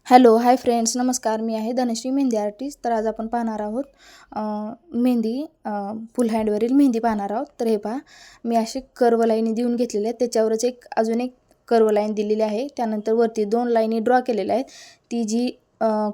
Hello, hi friends, नमस्कार. मी आहे Dhanashree mehndi artist. तर आज आपण पाहणार आहोत मेहंदी फुल हँडवरील मेहंदी पाहणार आहोत. तर हे पहा, मी असे कर्व लाईनी देऊन घेतलेले आहेत. त्याच्यावरच अजून एक कर्व लाईन दिलेली आहे. त्यानंतर वरती 2 लाईनी ड्रॉ केलेल्या आहेत. ती जी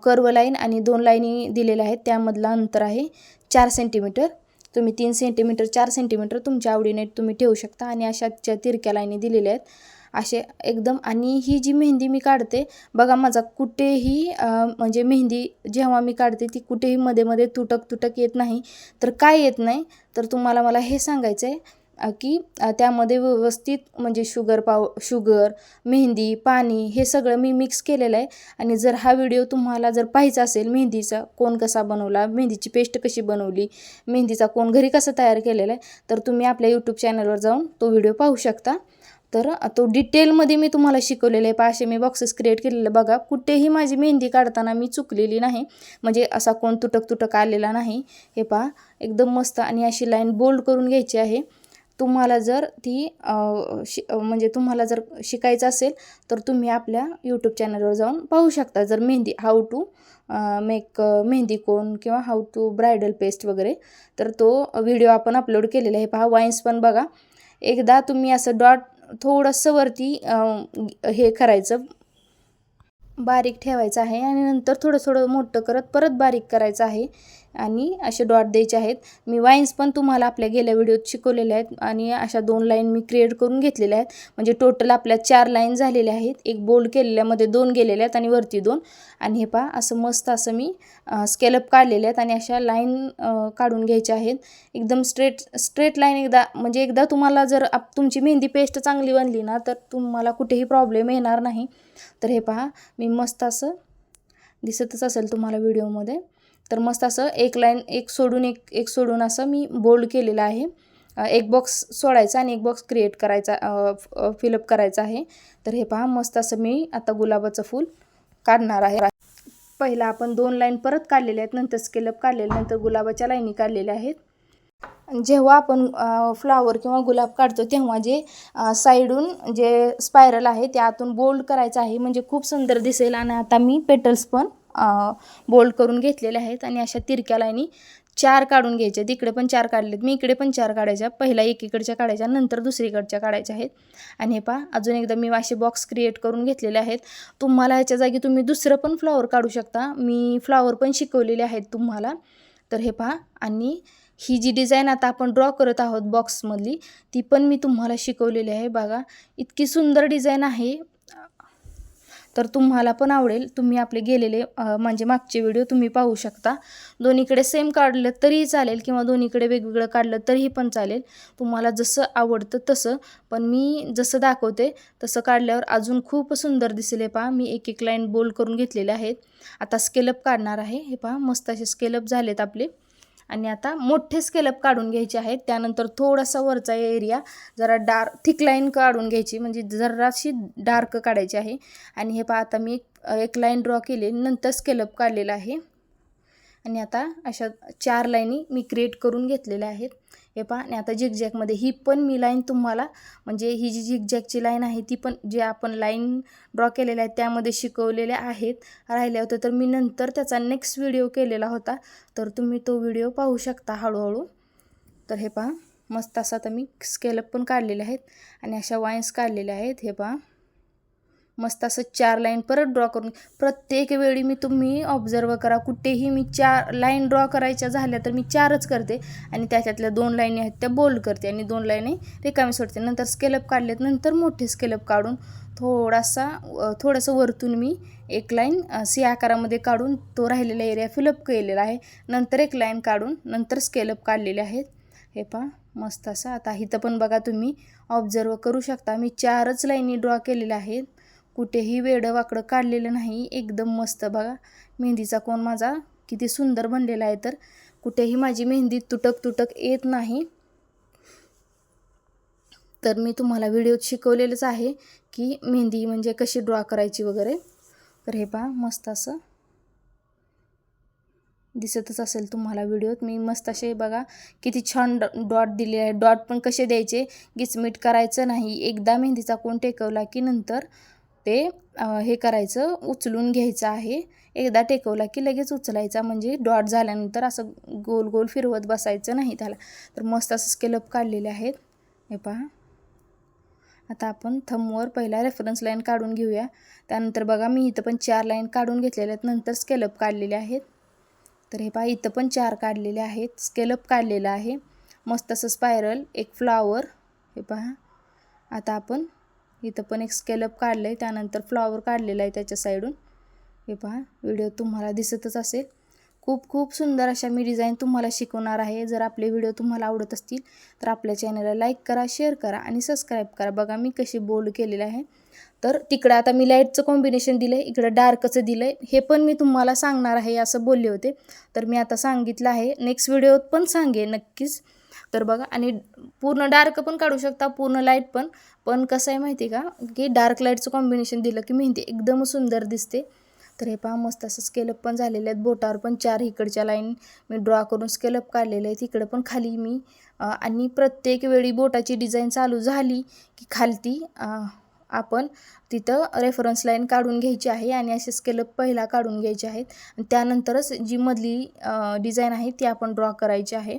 कर्व लाईन आणि 2 लाईनी दिलेल्या आहेत त्यामधलं अंतर आहे 4 सेंटीमीटर. तुम्ही 3 सेंटीमीटर 4 सेंटीमीटर तुमच्या आवडीने तुम्ही ठेवू शकता. आणि अशा तिरक्या लाईनी दिलेल्या आहेत असे एकदम. आणि ही जी मेहंदी मी काढते बघा, माझा कुठेही म्हणजे मेहंदी जेव्हा मी काढते ती कुठेही मध्ये मध्ये तुटक येत नाही. तर काय येत नाही, तर तुम्हाला मला हे सांगायचं आहे की त्यामध्ये व्यवस्थित म्हणजे शुगर, मेहंदी, पाणी हे सगळं मी मिक्स केलेलं आहे. आणि जर हा व्हिडिओ तुम्हाला जर पाहायचा असेल, मेहंदीचा कोन कसा बनवला, मेहंदीची पेस्ट कशी बनवली, मेहंदीचा कोन घरी कसा तयार केलेला आहे, तर तुम्ही आपल्या यूट्यूब चॅनलवर जाऊन तो व्हिडिओ पाहू शकता. तर तो डिटेलमध्ये मी तुम्हाला शिकवलेलं आहे. असे मी बॉक्सेस क्रिएट केलेले बघा. कुठेही माझी मेहंदी काढताना मी चुकलेली नाही, म्हणजे असा कोण तुटक आलेला नाही. हे पहा, एकदम मस्त. आणि अशी लाईन बोल्ड करून घ्यायची आहे. तुम्हाला जर ती म्हणजे तुम्हाला जर शिकायचं असेल तर तुम्ही आपल्या यूट्यूब चॅनलवर जाऊन पाहू शकता. जर mehndi how to make mehndi cone किंवा हाऊ टू ब्रायडल पेस्ट वगैरे, तर तो व्हिडिओ आपण अपलोड केलेला आहे. पहा, वाईन्स पण बघा. एकदा तुम्ही असं डॉट थोडंसं वरती हे करायचं, बारीक ठेवायचं आहे. आणि नंतर थोडं मोठं करत परत बारीक करायचं आहे आणि असे डॉट द्यायचे आहेत. मी वाईन्स पण तुम्हाला आपल्या गेल्या व्हिडिओत शिकवलेल्या आहेत. आणि अशा 2 लाईन मी क्रिएट करून घेतलेल्या आहेत. म्हणजे टोटल आपल्या 4 लाईन झालेल्या आहेत. एक बोल्ड केलेल्यामध्ये 2 गेलेल्या आहेत आणि वरती 2. आणि हे पहा, असं मस्त असं मी स्केलअप काढलेले आहेत. आणि अशा लाईन काढून घ्यायच्या आहेत एकदम स्ट्रेट लाईन. एकदा तुम्हाला जर तुमची मेहंदी पेस्ट चांगली बनली ना, तर तुम्हाला कुठेही प्रॉब्लेम येणार नाही. तर हे पहा, मी मस्त असं दिसतच असेल तुम्हाला व्हिडिओमध्ये. तर मस्त असं एक लाईन एक सोडून असं मी बोल्ड केलेलं आहे. एक बॉक्स सोडायचा आणि एक बॉक्स क्रिएट करायचा, फिलअप करायचा आहे. तर हे पहा, मस्त असं मी आता गुलाबाचं फूल काढणार आहे. पहिला आपण 2 लाईन परत काढलेल्या आहेत, नंतर स्केलअप काढलेले, नंतर गुलाबाच्या लाईनी काढलेल्या आहेत. जेव्हा आपण फ्लॉवर किंवा गुलाब काढतो तेव्हा जे साईडून जे स्पायरल आहे ते आतून बोल्ड करायचं आहे, म्हणजे खूप सुंदर दिसेल. आणि आता मी पेटल्स पण बोल्ड करून घेतलेले आहेत. आणि अशा तिरक्या लाईनी 4 काढून घ्यायच्या. तिकडे पण 4 काढलेत मी, इकडे पण 4 काढायच्या. पहिला एकीकडच्या काढायच्या, नंतर दुसरीकडच्या काढायच्या आहेत. आणि हे पहा, अजून एकदा मी असे बॉक्स क्रिएट करून घेतलेले आहेत. तुम्हाला ह्याच्या जागी तुम्ही दुसरं पण फ्लॉवर काढू शकता. मी फ्लॉवर पण शिकवलेले आहेत तुम्हाला. तर हे पहा, आणि ही जी डिझाईन आता आपण ड्रॉ करत आहोत बॉक्समधली, ती पण मी तुम्हाला शिकवलेली आहे. बघा, इतकी सुंदर डिझाईन आहे. तर तुम्हाला पण आवडेल. तुम्ही आपले गेलेले म्हणजे मागचे व्हिडिओ तुम्ही पाहू शकता. दोन्हीकडे सेम काढलं तरीही चालेल किंवा दोन्हीकडे वेगवेगळं काढलं तरीही पण चालेल. तुम्हाला जसं आवडतं तसं. पण मी जसं दाखवते तसं काढल्यावर अजून खूप सुंदर दिसेल. हे पहा, मी एक लाईन बोल्ड करून घेतलेले आहेत. आता स्केलअप काढणार आहे. हे पहा, मस्त असे स्केलअप झालेत आपले. आणि आता मोठे स्केलअप काढून घ्यायचे आहेत. त्यानंतर थोडासा वरचा एरिया जरा थिक लाईन काढून घ्यायची, म्हणजे जराशी डार्क काढायची आहे. आणि हे पहा, आता मी एक लाईन ड्रॉ केली, नंतर स्केलअप काढलेला आहे. आणि आता अशा 4 लाईनी मी क्रिएट करून घेतलेल्या आहेत. हे पहा, आणि आता झिगझॅगमध्ये ही पण मी लाईन तुम्हाला, म्हणजे ही जी झिगझॅगची लाईन आहे ती पण जे आपण लाईन ड्रॉ केलेल्या आहेत त्यामध्ये शिकवलेल्या आहेत. राहिल्या होत्या तर मी नंतर त्याचा नेक्स्ट व्हिडिओ केलेला होता, तर तुम्ही तो व्हिडिओ पाहू शकता हळूहळू. तर हे पहा, मस्त असा आता मी स्केलअप पण काढलेले आहेत आणि अशा वाईन्स काढलेल्या आहेत. हे पहा, मस्त असं 4 लाईन परत ड्रॉ करून. प्रत्येक वेळी तुम्ही ऑब्झर्व करा, कुठेही मी 4 लाईन ड्रॉ करायच्या झाल्या तर मी 4च करते. आणि त्याच्यातल्या 2 लाईनी आहेत त्या बोल्ड करते आणि 2 लाईनी रिकामी सोडते. नंतर स्केलअप काढलेत, नंतर मोठे स्केलअप काढून थोडंसं वरतून मी एक लाईन सी आकारामध्ये काढून तो राहिलेला एरिया फिलअप केलेला आहे. नंतर एक लाईन काढून नंतर स्केलअप काढलेले आहेत. हे पहा, मस्त असं. आता इथं पण बघा, तुम्ही ऑब्झर्व करू शकता, मी 4च लाईनी ड्रॉ केलेल्या आहेत. कुठेही वेडं वाकडं काढलेलं नाही. एकदम मस्त. बघा, मेहंदीचा कोन माझा किती सुंदर बनलेला आहे. तर कुठेही माझी मेहंदी तुटक येत नाही. तर मी तुम्हाला व्हिडिओत शिकवलेलंच आहे की मेहंदी म्हणजे कशी ड्रॉ करायची वगैरे. तर हे पहा, मस्त असं दिसतच असेल तुम्हाला व्हिडिओत. मी मस्त असे बघा किती छान डॉट दिले आहे. डॉट पण कसे द्यायचे, गिचमीट करायचं नाही. एकदा मेहंदीचा कोन टेकवला की नंतर ते हे करायचं, उचलून घ्यायचं आहे. एकदा टेकवला की लगेच उचलायचा, म्हणजे डॉट झाल्यानंतर असं गोल गोल फिरवत बसायचं नाही त्याला. तर मस्त असं स्केलअप काढलेले आहेत, हे पहा. आता आपण थंबवर पहिला रेफरन्स लाईन काढून घेऊया. त्यानंतर बघा मी इथं पण 4 लाईन काढून घेतलेल्या आहेत, नंतर स्केलअप काढलेले आहेत. तर हे पहा इथं पण 4 काढलेले आहेत, स्केलअप काढलेलं आहे. मस्त असं स्पायरल, एक फ्लॉवर, हे पहा. आता आपण इथं पण एक स्केलअप काढलं आहे, त्यानंतर फ्लॉवर काढलेला आहे त्याच्या साईडून, हे पहा. व्हिडिओ तुम्हाला दिसतच असेल. खूप खूप सुंदर अशा मी डिझाईन तुम्हाला शिकवणार आहे. जर आपले व्हिडिओ तुम्हाला आवडत असतील तर आपल्या चॅनलला लाईक करा, शेअर करा आणि सबस्क्राईब करा. बघा मी कशी बोल्ड केलेलं आहे. तर तिकडं आता मी लाईटचं कॉम्बिनेशन दिलं आहे, इकडं डार्कचं दिलं आहे. हे पण मी तुम्हाला सांगणार आहे असं बोलले होते, तर मी आता सांगितलं आहे. नेक्स्ट व्हिडिओत पण सांगेन नक्कीच. तर बघा, आणि पूर्ण डार्क पण काढू शकता, पूर्ण लाईट पण. पण कसं आहे माहिती आहे का, की डार्क लाईटचं कॉम्बिनेशन दिलं की मेहंदी एकदम सुंदर दिसते. तर हे पहा मस्त असं स्केलअप पण झालेले आहेत. बोटावर पण 4 इकडच्या लाईन मी ड्रॉ करून स्केलअप काढलेले आहेत. इकडं पण खाली मी आणि प्रत्येक वेळी बोटाची डिझाईन चालू झाली की खालती आपण तिथं रेफरन्स लाईन काढून घ्यायची आहे आणि असे स्केलअप पहिला काढून घ्यायचे आहेत. आणि त्यानंतरच जी मधली डिझाईन आहे ती आपण ड्रॉ करायची आहे,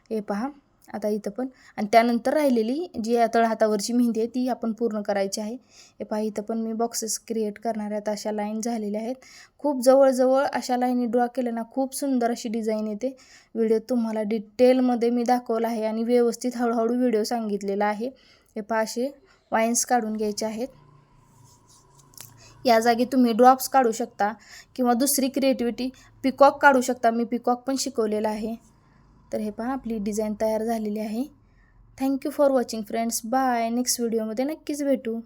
हे पहा. आता इथं पण, आणि त्यानंतर राहिलेली जी तळहातावरची मेहंदी आहे ती आपण पूर्ण करायची आहे, हे पहा. इथं पण मी बॉक्सेस क्रिएट करणार आहेत, अशा लाईन झालेल्या आहेत. खूप जवळजवळ अशा लाईनी ड्रॉ केल्या ना, खूप सुंदर अशी डिझाईन येते. व्हिडिओ तुम्हाला डिटेलमध्ये मी दाखवला आहे आणि व्यवस्थित हळूहळू व्हिडिओ सांगितलेला आहे, हे पहा. असे वाईन्स काढून घ्यायचे आहेत. या जागी तुम्ही ड्रॉप्स काढू शकता किंवा दुसरी क्रिएटिव्हिटी पिकॉक काढू शकता. मी पिकॉक पण शिकवलेलं आहे. तर हे पहा आपली डिझाईन तयार झालेली आहे. Thank you for watching friends. Bye. Next व्हिडिओमध्ये नक्कीच भेटू.